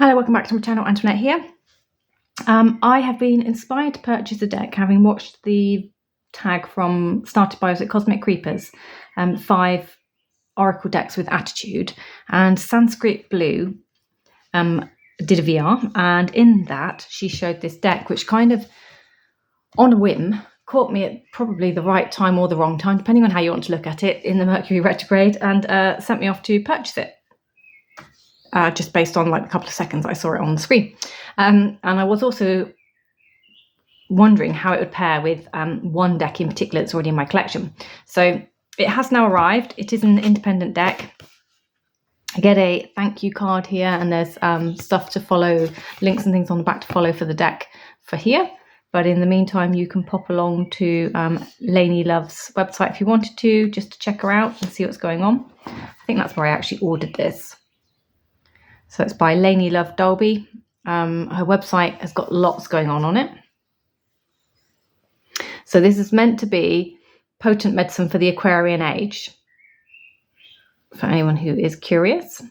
Hello, welcome back to my channel. Antoinette here. I have been inspired to purchase a deck having watched the tag from started by Cosmic Creepers, 5 Oracle decks with attitude, and Sanskrit Blue did a VR, and in that she showed this deck which kind of on a whim caught me at probably the right time or the wrong time, depending on how you want to look at it, in the Mercury retrograde, and sent me off to purchase it. Just based on like a couple of seconds I saw it on the screen. And I was also wondering how it would pair with one deck in particular that's already in my collection. So it has now arrived. It is an independent deck. I get a thank you card here, and there's stuff to follow, links and things on the back to follow for the deck for here. But in the meantime, you can pop along to Lainie Love's website if you wanted to, just to check her out and see what's going on. I think that's where I actually ordered this. So it's by Lainie Love Dalby. Her website has got lots going on it. So this is meant to be potent medicine for the Aquarian age, for anyone who is curious.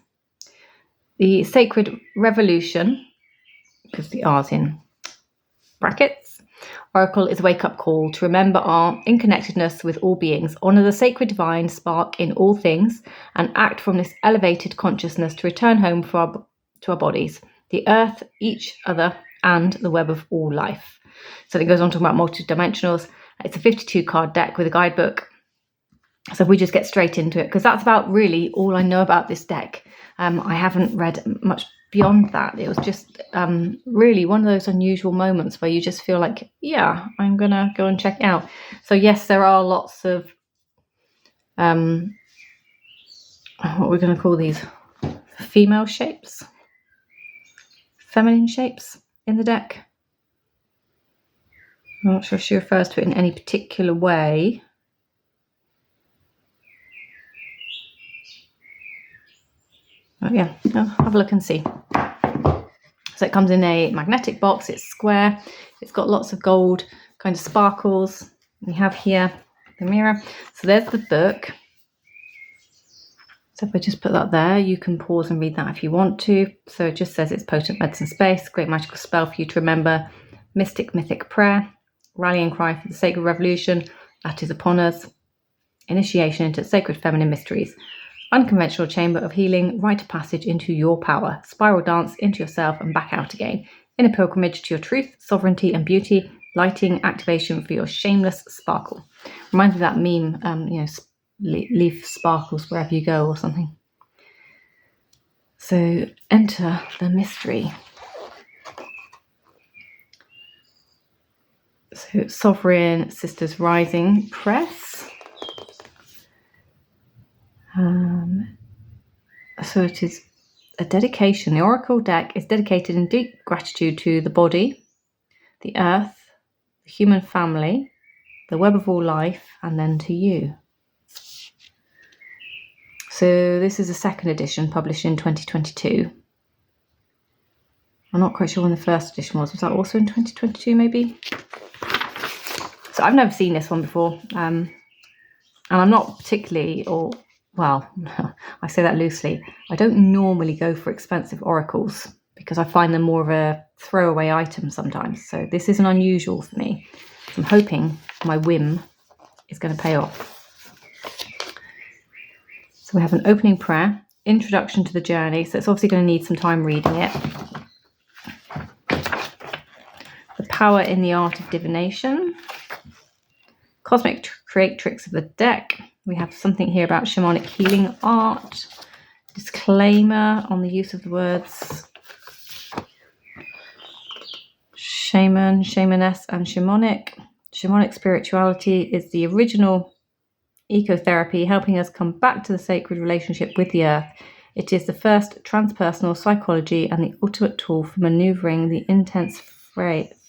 The Sacred Revolution, because the R's in brackets, Oracle is a wake-up call to remember our interconnectedness with all beings, honour the sacred divine spark in all things, and act from this elevated consciousness to return home to our bodies, the earth, each other, and the web of all life. So it goes on talking about multi-dimensionals. It's a 52-card deck with a guidebook. So we just get straight into it, because that's about really all I know about this deck. I haven't read much beyond that. It was just really one of those unusual moments where you just feel like, yeah, I'm gonna go and check it out. So yes, there are lots of what we're going to call these female shapes, feminine shapes in the deck. I'm not sure if she refers to it in any particular way. But yeah, I'll have a look and see. So it comes in a magnetic box. It's square. It's got lots of gold kind of sparkles. We have here the mirror. So there's the book. So if I just put that there, you can pause and read that if you want to. So it just says it's potent medicine space, great magical spell for you to remember, mystic mythic prayer, rallying cry for the sacred revolution that is upon us, initiation into sacred feminine mysteries, unconventional chamber of healing, rite of passage into your power, spiral dance into yourself and back out again, in a pilgrimage to your truth, sovereignty and beauty, lighting activation for your shameless sparkle. Reminds me of that meme, leaf sparkles wherever you go or something. So enter the mystery. So Sovereign Sisters Rising Press. So it is a dedication. The Oracle deck is dedicated in deep gratitude to the body, the earth, the human family, the web of all life, and then to you. So this is a second edition published in 2022. I'm not quite sure when the first edition was. Was that also in 2022 maybe? So I've never seen this one before. And I'm not particularly, I say that loosely. I don't normally go for expensive oracles because I find them more of a throwaway item sometimes. So this isn't unusual for me. So I'm hoping my whim is going to pay off. So we have an opening prayer, introduction to the journey. So it's obviously going to need some time reading it. The power in the art of divination. Cosmic creatrix of the deck. We have something here about shamanic healing art. Disclaimer on the use of the words shaman, shamaness, and shamanic. Shamanic spirituality is the original ecotherapy, helping us come back to the sacred relationship with the earth. It is the first transpersonal psychology and the ultimate tool for maneuvering the intense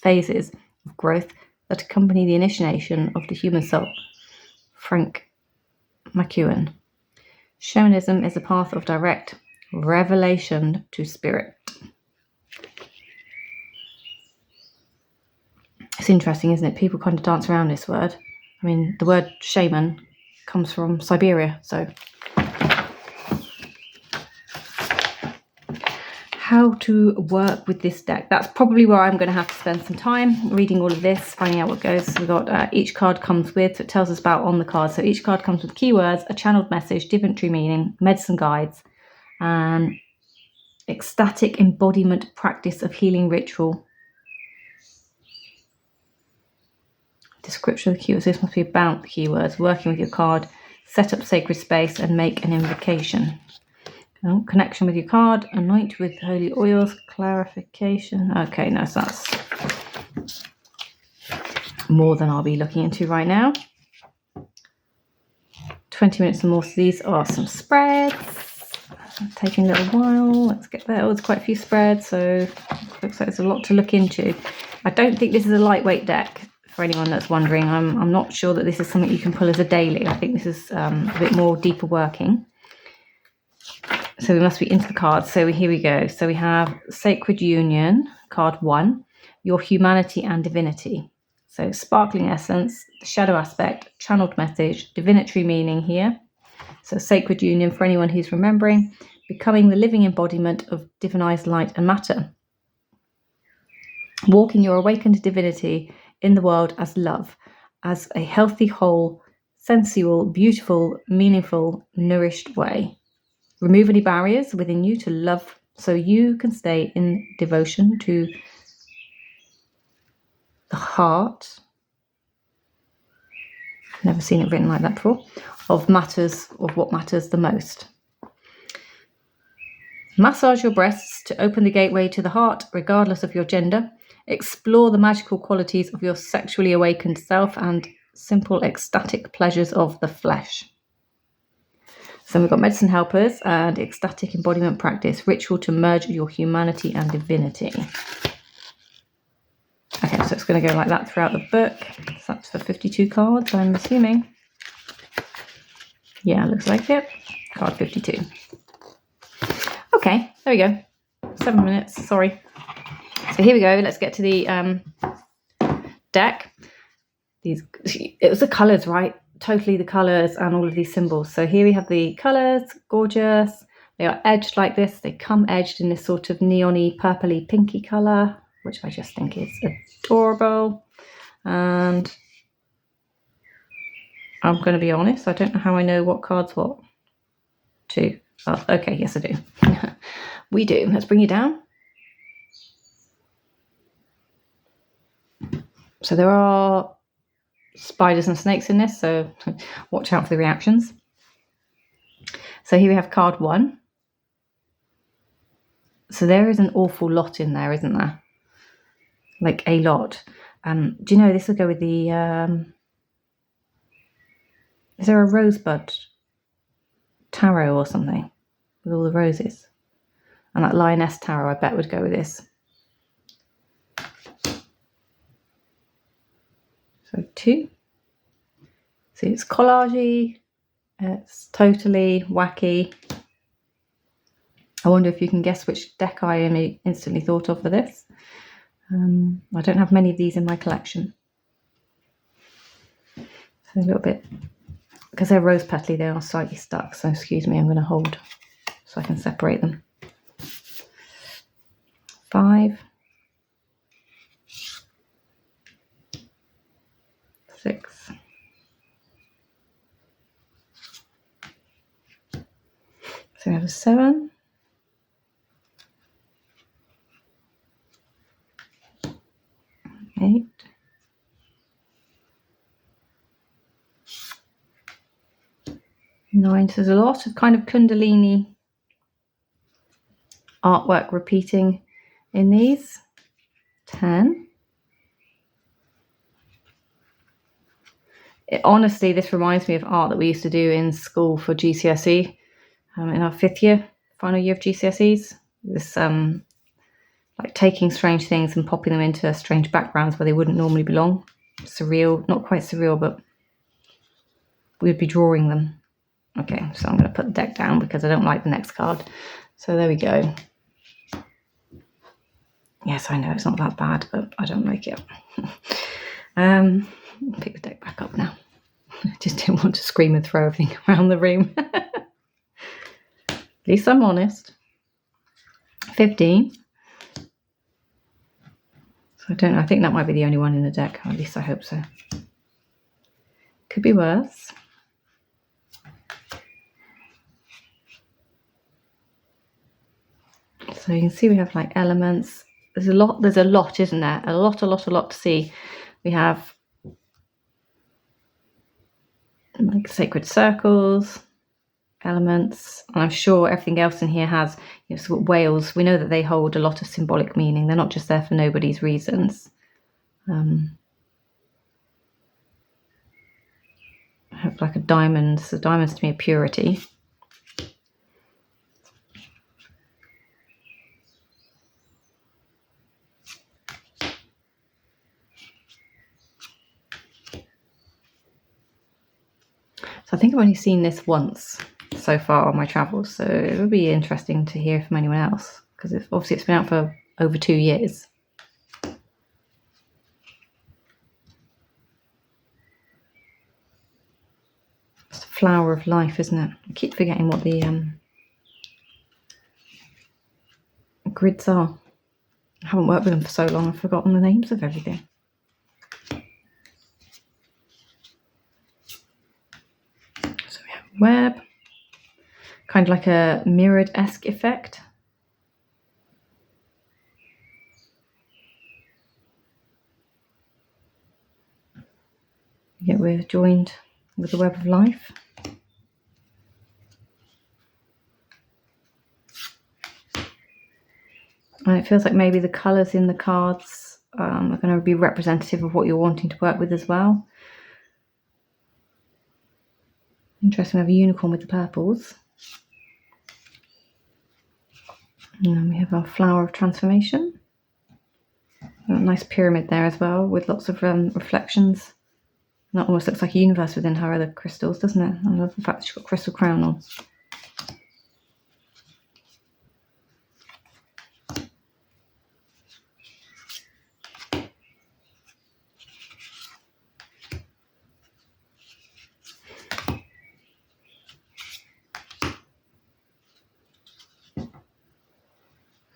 phases of growth that accompany the initiation of the human soul. Frank McEwen. Shamanism is a path of direct revelation to spirit. It's interesting, isn't it? People kind of dance around this word. I mean, the word shaman comes from Siberia, so how to work with this deck. That's probably where I'm going to have to spend some time reading all of this, finding out what goes. So we've got each card comes with, so it tells us about on the card. So each card comes with keywords, a channeled message, divinatory meaning, medicine guides, and ecstatic embodiment practice of healing ritual. Description of the keywords. This must be about the keywords. Working with your card, set up sacred space and make an invocation. Connection with your card, anoint with holy oils, clarification. Okay, no, so that's more than I'll be looking into right now. 20 minutes or more. So these are some spreads. Taking a little while. Let's get there. Oh, there's quite a few spreads, so looks like there's a lot to look into. I don't think this is a lightweight deck. For anyone that's wondering, I'm not sure that this is something you can pull as a daily. I think this is a bit more deeper working. So we must be into the cards. So here we go. So we have Sacred Union, card 1, your humanity and divinity. So sparkling essence, the shadow aspect, channeled message, divinatory meaning here. So Sacred Union, for anyone who's remembering, becoming the living embodiment of divinized light and matter. Walk in your awakened divinity in the world as love, as a healthy, whole, sensual, beautiful, meaningful, nourished way. Remove any barriers within you to love so you can stay in devotion to the heart. Never seen it written like that before. Of what matters the most. Massage your breasts to open the gateway to the heart, regardless of your gender. Explore the magical qualities of your sexually awakened self and simple ecstatic pleasures of the flesh. So we've got medicine helpers and ecstatic embodiment practice, ritual to merge your humanity and divinity. Okay, so it's going to go like that throughout the book. So that's for 52 cards, I'm assuming. Yeah, looks like it. Card 52. Okay, there we go. 7 minutes, sorry. So here we go. Let's get to the deck. It was the colours, right? Totally the colours and all of these symbols. So here we have the colours, gorgeous. They are edged like this. They come edged in this sort of neon-y, purpley, pinky colour, which I just think is adorable. And I'm going to be honest, I don't know how I know what card's what. 2. Oh, okay, yes I do. We do. Let's bring you down. So there are spiders and snakes in this, so watch out for the reactions. So here we have card 1. So there is an awful lot in there, isn't there? Like a lot. Do you know this will go with the is there a rosebud tarot or something with all the roses? And that lioness tarot I bet would go with this. So 2. See, it's collagey. It's totally wacky. I wonder if you can guess which deck I instantly thought of for this. I don't have many of these in my collection. So a little bit, because they're rose petally, they are slightly stuck. So excuse me, I'm going to hold so I can separate them. 5. 6. So we have a 7. 8. 9. So there's a lot of kind of Kundalini artwork repeating in these. 10. Honestly, this reminds me of art that we used to do in school for GCSE in our 5th year, final year of GCSEs. This like taking strange things and popping them into strange backgrounds where they wouldn't normally belong. Surreal, not quite surreal, but we'd be drawing them. Okay, so I'm going to put the deck down because I don't like the next card. So there we go. Yes, I know it's not that bad, but I don't like it. Pick the deck back up now. I just didn't want to scream and throw everything around the room. At least I'm honest. 15. So I don't know, I think that might be the only one in the deck, or at least I hope so. Could be worse. So you can see we have like elements. There's a lot, isn't there? A lot to see. We have like sacred circles, elements, and I'm sure everything else in here has, you know, sort of whales. We know that they hold a lot of symbolic meaning. They're not just there for nobody's reasons. I have like a diamond. So diamonds to me are purity. So I think I've only seen this once so far on my travels, so it would be interesting to hear from anyone else, because obviously it's been out for over 2 years. It's a flower of life, isn't it? I keep forgetting what the grids are. I haven't worked with them for so long, I've forgotten the names of everything. So we have web, kind of like a mirrored-esque effect. Yet we're joined with the web of life. And it feels like maybe the colours in the cards are going to be representative of what you're wanting to work with as well. Interesting, we have a unicorn with the purples. And then we have our flower of transformation. A nice pyramid there as well, with lots of reflections. And that almost looks like a universe within her other crystals, doesn't it? I love the fact that she's got a crystal crown on.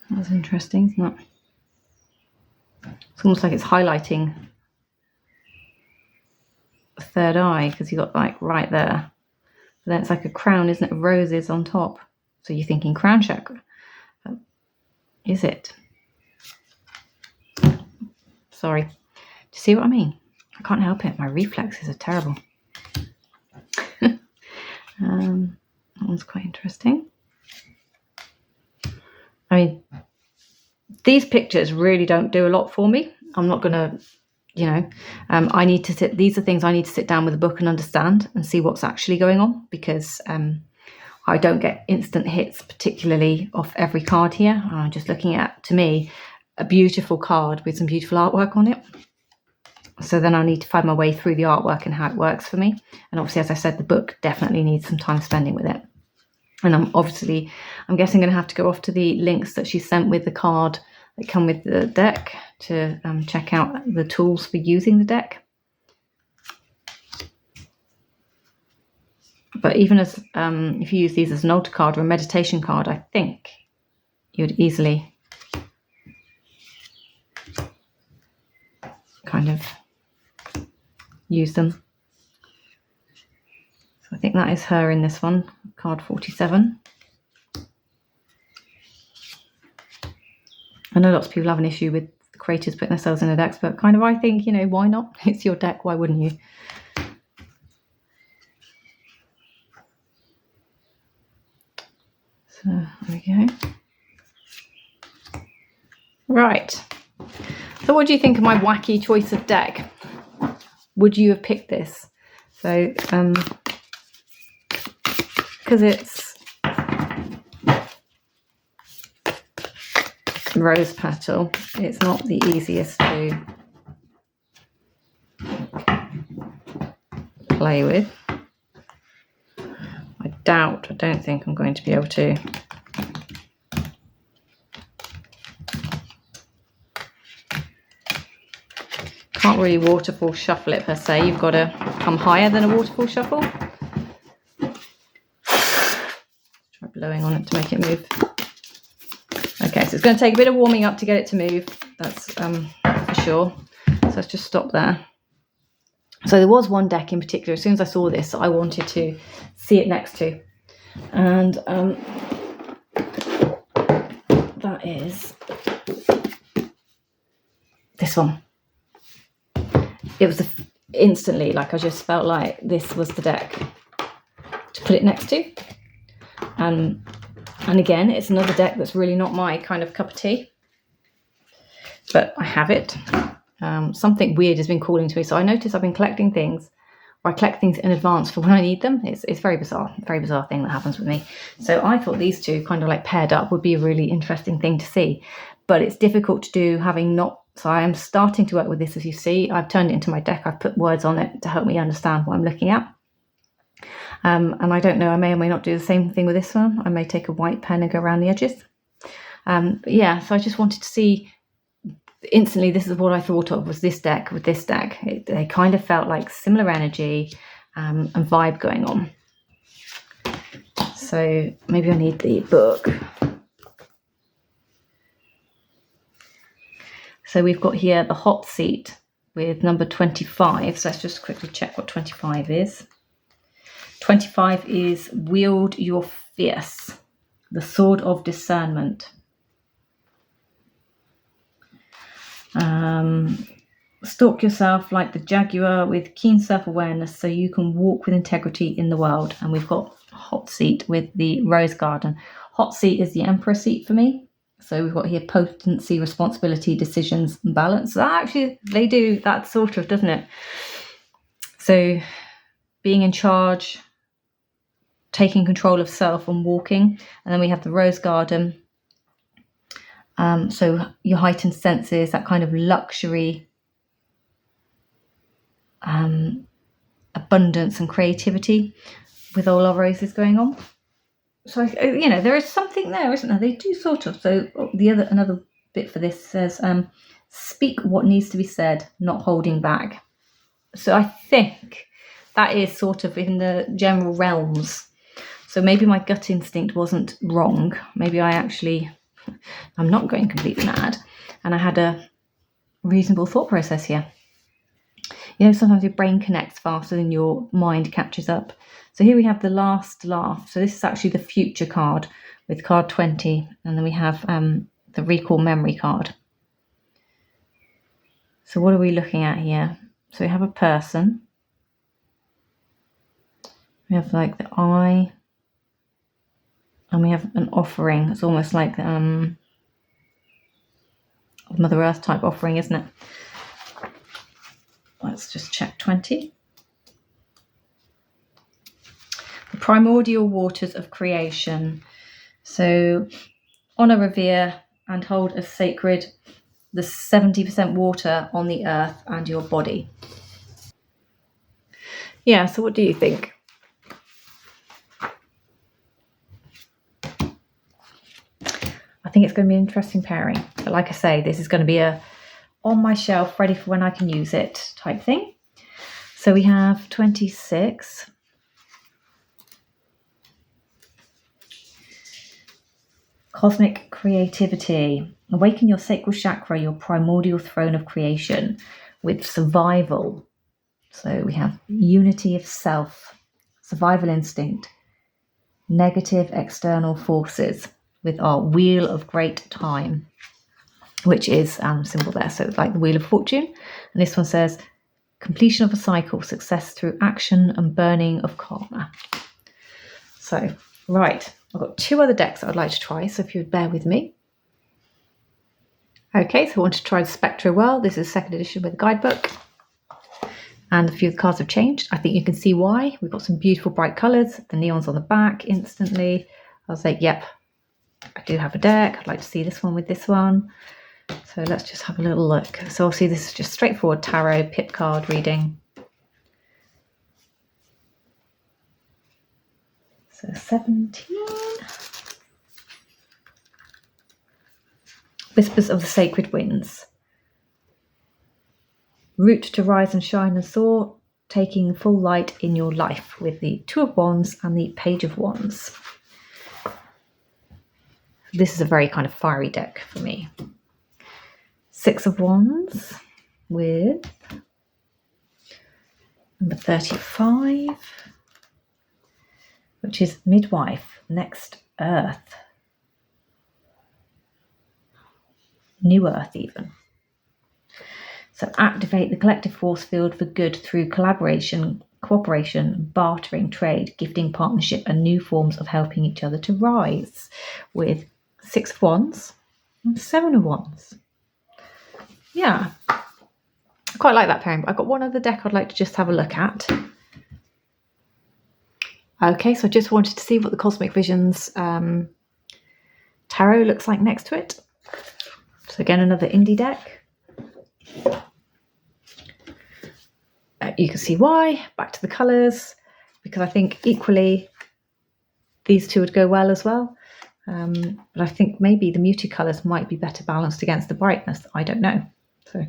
That's interesting, isn't it? It's almost like it's highlighting the third eye, because you've got like right there. But then it's like a crown, isn't it, of roses on top. So you're thinking crown chakra. Is it? Sorry. Do you see what I mean? I can't help it. My reflexes are terrible. That one's quite interesting. I mean, these pictures really don't do a lot for me. I'm not going to, you know, I need to sit, these are things I need to sit down with a book and understand and see what's actually going on, because I don't get instant hits, particularly off every card here. I'm just looking at, to me, a beautiful card with some beautiful artwork on it. So then I need to find my way through the artwork and how it works for me. And obviously, as I said, the book definitely needs some time spending with it. And I'm guessing going to have to go off to the links that she sent with the card that come with the deck to check out the tools for using the deck. But even as if you use these as an altar card or a meditation card, I think you would easily kind of use them. So I think that is her in this one, card 47. I know lots of people have an issue with the creators putting themselves in the decks, but kind of I think, you know, why not? It's your deck, why wouldn't you? So there we go. Right. So what do you think of my wacky choice of deck? Would you have picked this? So, because it's rose petal, it's not the easiest to play with. I don't think I'm going to be able to. Can't really waterfall shuffle it per se. You've got to come higher than a waterfall shuffle. Try blowing on it to make it move. Okay, so going to take a bit of warming up to get it to move. That's for sure. So let's just stop there. So there was one deck in particular, as soon as I saw this, I wanted to see it next to. And that is this one. It was instantly, like, I just felt like this was the deck to put it next to. And again, it's another deck that's really not my kind of cup of tea. But I have it. Something weird has been calling to me. So I notice I've been collecting things, or I collect things in advance for when I need them. It's very bizarre thing that happens with me. So I thought these two kind of like paired up would be a really interesting thing to see. But it's difficult to do having not. So I am starting to work with this, as you see. I've turned it into my deck. I've put words on it to help me understand what I'm looking at. And I don't know, I may or may not do the same thing with this one. I may take a white pen and go around the edges. But yeah, so I just wanted to see. Instantly, this is what I thought of, was this deck with this deck. They kind of felt like similar energy and vibe going on. So maybe I need the book. So we've got here the hot seat with number 25. So let's just quickly check what 25 is. 25 is wield your fierce, the sword of discernment. Stalk yourself like the jaguar with keen self-awareness so you can walk with integrity in the world. And we've got hot seat with the rose garden. Hot seat is the emperor seat for me. So we've got here potency, responsibility, decisions, and balance. So actually, they do that sort of, doesn't it? So being in charge, taking control of self and walking. And then we have the rose garden. So your heightened senses, that kind of luxury, abundance and creativity with all our roses going on. So, there is something there, isn't there? They do sort of. So another bit for this says, speak what needs to be said, not holding back. So I think that is sort of in the general realms. So maybe my gut instinct wasn't wrong. Maybe I'm not going completely mad. And I had a reasonable thought process here. Sometimes your brain connects faster than your mind catches up. So here we have the last laugh. So this is actually the future card with card 20. And then we have the recall memory card. So what are we looking at here? So we have a person. We have like the eye. And we have an offering. It's almost like Mother Earth type offering, isn't it? Let's just check 20. The primordial waters of creation. So honor, revere, and hold as sacred the 70% water on the earth and your body. Yeah, so what do you think? I think it's going to be an interesting pairing. But like I say, this is going to be a on my shelf, ready for when I can use it type thing. So we have 26. Cosmic creativity. Awaken your sacral chakra, your primordial throne of creation with survival. So we have unity of self, survival instinct, negative external forces with our wheel of great time, which is symbol there. So it's like the wheel of fortune. And this one says completion of a cycle, success through action and burning of karma. So, right. I've got two other decks that I'd like to try, so if you would bear with me. Okay, so I want to try the Spectrowhirl. This is second edition with a guidebook. And a few of the cards have changed. I think you can see why. We've got some beautiful bright colours. The neon's on the back instantly. I was like, yep, I do have a deck. I'd like to see this one with this one. So let's just have a little look. So obviously this is just straightforward tarot, pip card reading. So 17. Whispers of the Sacred Winds. Root to rise and shine and soar, taking full light in your life with the Two of Wands and the Page of Wands. this is a very kind of fiery deck for me. 6 of Wands with number 35, which is Midwife, Next Earth, New Earth even. So activate the collective force field for good through collaboration, cooperation, bartering, trade, gifting, partnership, and new forms of helping each other to rise, with 6 of Wands and 7 of Wands. Yeah, I quite like that pairing, but I've got one other deck I'd like to just have a look at. Okay, so I just wanted to see what the Cosmic Visions tarot looks like next to it. So again, another indie deck. You can see why. Back to the colours, because I think equally these two would go well as well. But I think maybe the muted colours might be better balanced against the brightness. I don't know. So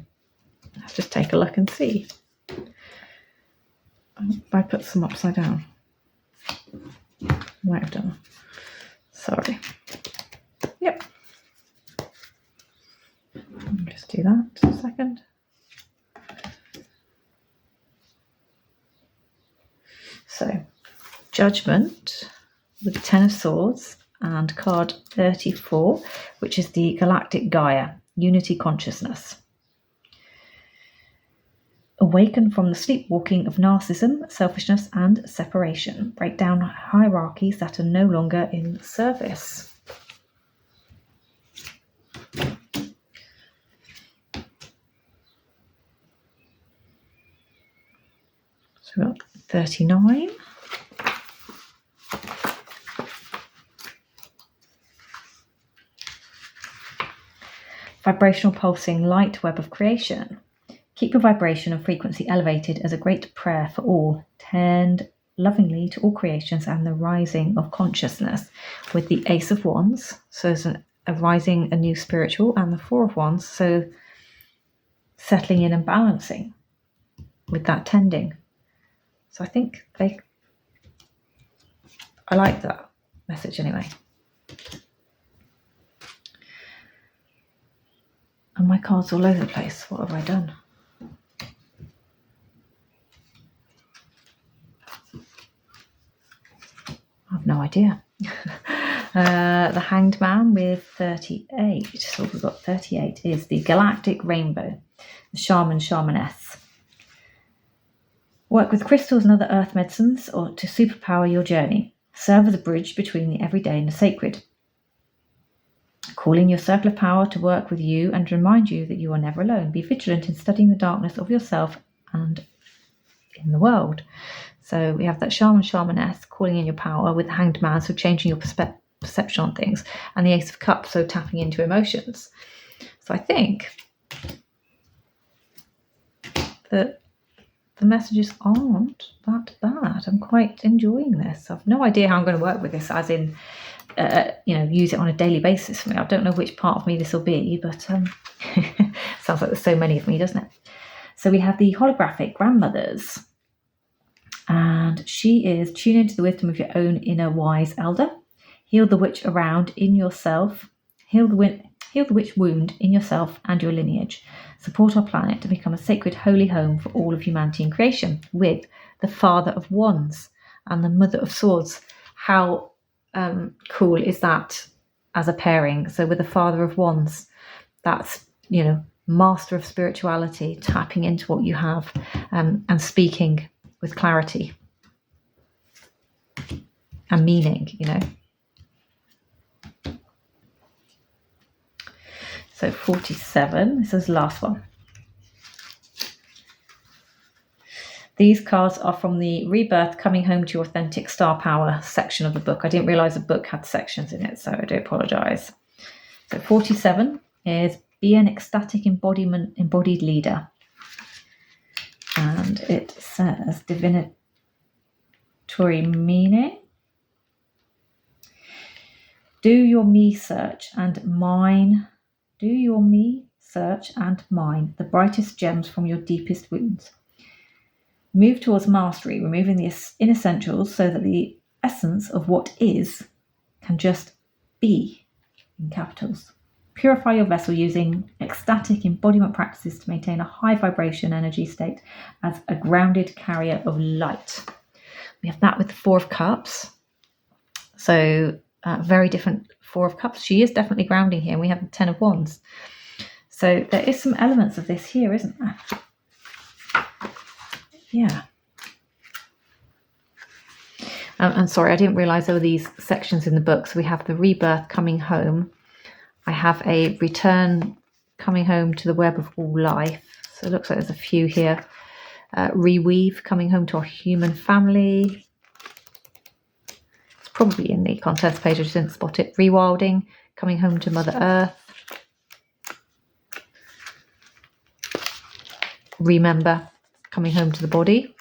let's just take a look and see. I put some upside down. Might have done. Sorry. Yep. Just do that a second. So, Judgment with 10 of Swords and card 34, which is the Galactic Gaia, Unity Consciousness. Awaken from the sleepwalking of narcissism, selfishness, and separation. Break down hierarchies that are no longer in service. So we've got 39. Vibrational pulsing light web of creation. Keep your vibration and frequency elevated as a great prayer for all. Tend lovingly to all creations and the rising of consciousness, with the Ace of Wands, so there's a rising, a new spiritual, and the Four of Wands, so settling in and balancing with that tending. So I think I like that message anyway. And my cards all over the place. What have I done? I have no idea. The Hanged Man with 38. So we've got 38 is the Galactic Rainbow, the Shaman, Shamaness. Work with crystals and other earth medicines or to superpower your journey. Serve as a bridge between the everyday and the sacred. Call in your circle of power to work with you and remind you that you are never alone. Be vigilant in studying the darkness of yourself and in the world. So we have that Shaman, Shamaness, calling in your power, with the Hanged Man, so changing your perception on things, and the Ace of Cups, so tapping into emotions. So I think that the messages aren't that bad. I'm quite enjoying this. I've no idea how I'm going to work with this, as in, use it on a daily basis for me. I don't know which part of me this will be, but sounds like there's so many of me, doesn't it? So we have the holographic grandmothers, and she is tune into the wisdom of your own inner wise elder. Heal the witch around in yourself. Heal the witch wound in yourself and your lineage. Support our planet to become a sacred holy home for all of humanity and creation, with the Father of Wands and the Mother of Swords. How cool is that as a pairing? So with the Father of Wands, that's, master of spirituality, tapping into what you have, and speaking with clarity and meaning, So 47, this is the last one. These cards are from the Rebirth, Coming Home to Your Authentic Star Power section of the book. I didn't realise the book had sections in it, so I do apologise. So 47 is Be an Ecstatic Embodied Leader. And it says divinatory meaning. Do your me search and mine the brightest gems from your deepest wounds. Move towards mastery, removing the inessentials so that the essence of what is can just be. in capitals. Purify your vessel using ecstatic embodiment practices to maintain a high vibration energy state as a grounded carrier of light. We have that with the Four of Cups. So very different Four of Cups. She is definitely grounding here. And we have the Ten of Wands. So there is some elements of this here, isn't there? Yeah. And sorry, I didn't realise there were these sections in the book. So we have the rebirth, coming home. I have a return, coming home to the web of all life. So it looks like there's a few here. Reweave, coming home to our human family. It's probably in the contents page, I just didn't spot it. Rewilding, coming home to Mother Earth. Remember, coming home to the body.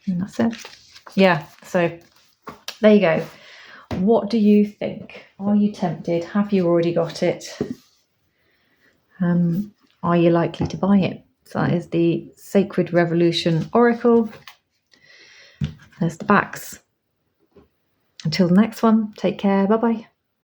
And that's it. Yeah, so there you go. What do you think? Are you tempted? Have you already got it? Are you likely to buy it? So that is the Sacred Revolution Oracle. There's the backs. Until the next one, take care. Bye-bye.